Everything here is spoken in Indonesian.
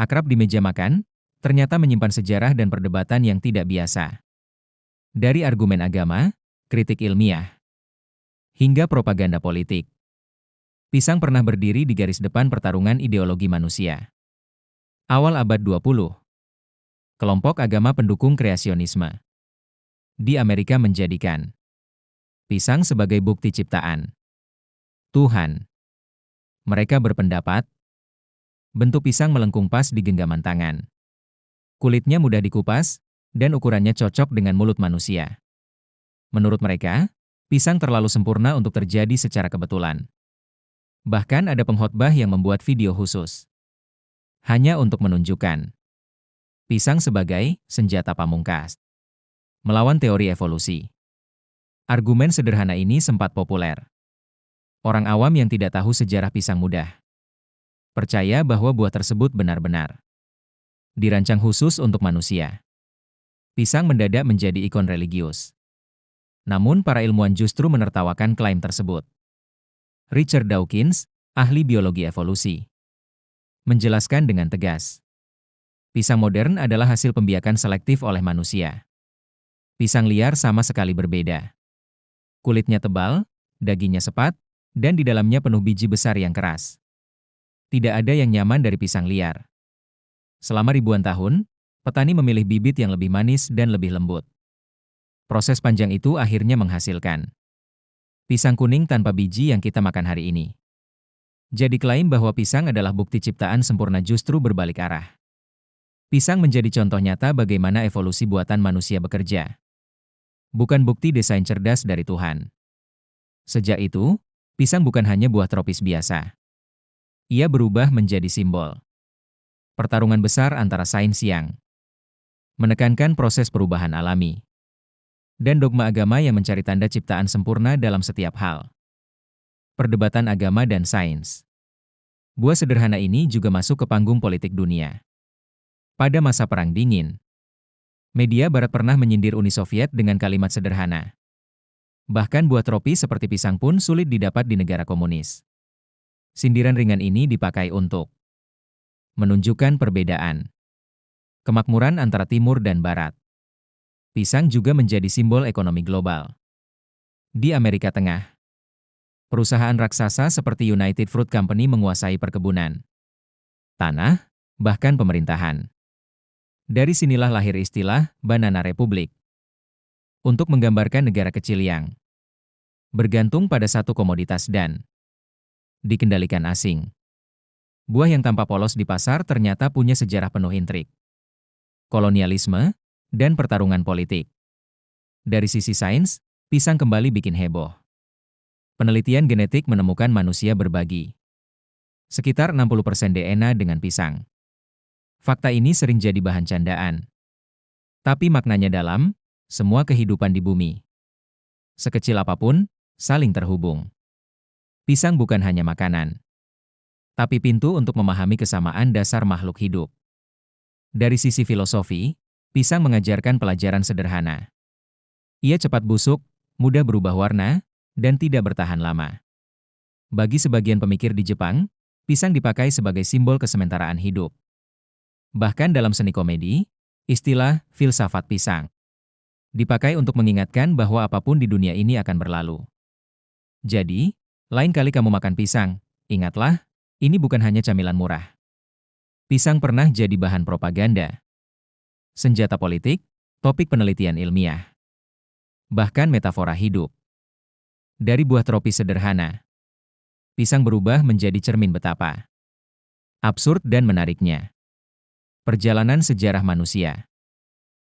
Akrab di meja makan, ternyata menyimpan sejarah dan perdebatan yang tidak biasa. Dari argumen agama, kritik ilmiah, hingga propaganda politik. Pisang pernah berdiri di garis depan pertarungan ideologi manusia. Awal abad 20, kelompok agama pendukung kreasionisme di Amerika menjadikan pisang sebagai bukti ciptaan Tuhan. Mereka berpendapat, bentuk pisang melengkung pas di genggaman tangan. Kulitnya mudah dikupas, dan ukurannya cocok dengan mulut manusia. Menurut mereka, pisang terlalu sempurna untuk terjadi secara kebetulan. Bahkan ada pengkhotbah yang membuat video khusus hanya untuk menunjukkan pisang sebagai senjata pamungkas melawan teori evolusi. Argumen sederhana ini sempat populer. Orang awam yang tidak tahu sejarah pisang mudah percaya bahwa buah tersebut benar-benar dirancang khusus untuk manusia. Pisang mendadak menjadi ikon religius. Namun para ilmuwan justru menertawakan klaim tersebut. Richard Dawkins, ahli biologi evolusi, menjelaskan dengan tegas, pisang modern adalah hasil pembiakan selektif oleh manusia. Pisang liar sama sekali berbeda. Kulitnya tebal, dagingnya sepat, dan di dalamnya penuh biji besar yang keras. Tidak ada yang nyaman dari pisang liar. Selama ribuan tahun, petani memilih bibit yang lebih manis dan lebih lembut. Proses panjang itu akhirnya menghasilkan pisang kuning tanpa biji yang kita makan hari ini. Jadi klaim bahwa pisang adalah bukti ciptaan sempurna justru berbalik arah. Pisang menjadi contoh nyata bagaimana evolusi buatan manusia bekerja. Bukan bukti desain cerdas dari Tuhan. Sejak itu, pisang bukan hanya buah tropis biasa. Ia berubah menjadi simbol pertarungan besar antara sains yang menekankan proses perubahan alami dan dogma agama yang mencari tanda ciptaan sempurna dalam setiap hal. Perdebatan agama dan sains. Buah sederhana ini juga masuk ke panggung politik dunia. Pada masa Perang Dingin, media Barat pernah menyindir Uni Soviet dengan kalimat sederhana. Bahkan buah tropis seperti pisang pun sulit didapat di negara komunis. Sindiran ringan ini dipakai untuk menunjukkan perbedaan kemakmuran antara Timur dan Barat. Pisang juga menjadi simbol ekonomi global. Di Amerika Tengah, perusahaan raksasa seperti United Fruit Company menguasai perkebunan, tanah, bahkan pemerintahan. Dari sinilah lahir istilah Banana Republic untuk menggambarkan negara kecil yang bergantung pada satu komoditas dan dikendalikan asing. Buah yang tampak polos di pasar ternyata punya sejarah penuh intrik, kolonialisme, dan pertarungan politik. Dari sisi sains, pisang kembali bikin heboh. Penelitian genetik menemukan manusia berbagi sekitar 60% DNA dengan pisang. Fakta ini sering jadi bahan candaan. Tapi maknanya dalam, semua kehidupan di bumi, sekecil apapun, saling terhubung. Pisang bukan hanya makanan, tapi pintu untuk memahami kesamaan dasar makhluk hidup. Dari sisi filosofi, pisang mengajarkan pelajaran sederhana. Ia cepat busuk, mudah berubah warna, dan tidak bertahan lama. Bagi sebagian pemikir di Jepang, pisang dipakai sebagai simbol kesementaraan hidup. Bahkan dalam seni komedi, istilah filsafat pisang dipakai untuk mengingatkan bahwa apapun di dunia ini akan berlalu. Jadi, lain kali kamu makan pisang, ingatlah, ini bukan hanya camilan murah. Pisang pernah jadi bahan propaganda, senjata politik, topik penelitian ilmiah, bahkan metafora hidup. Dari buah tropis sederhana, pisang berubah menjadi cermin betapa absurd dan menariknya perjalanan sejarah manusia.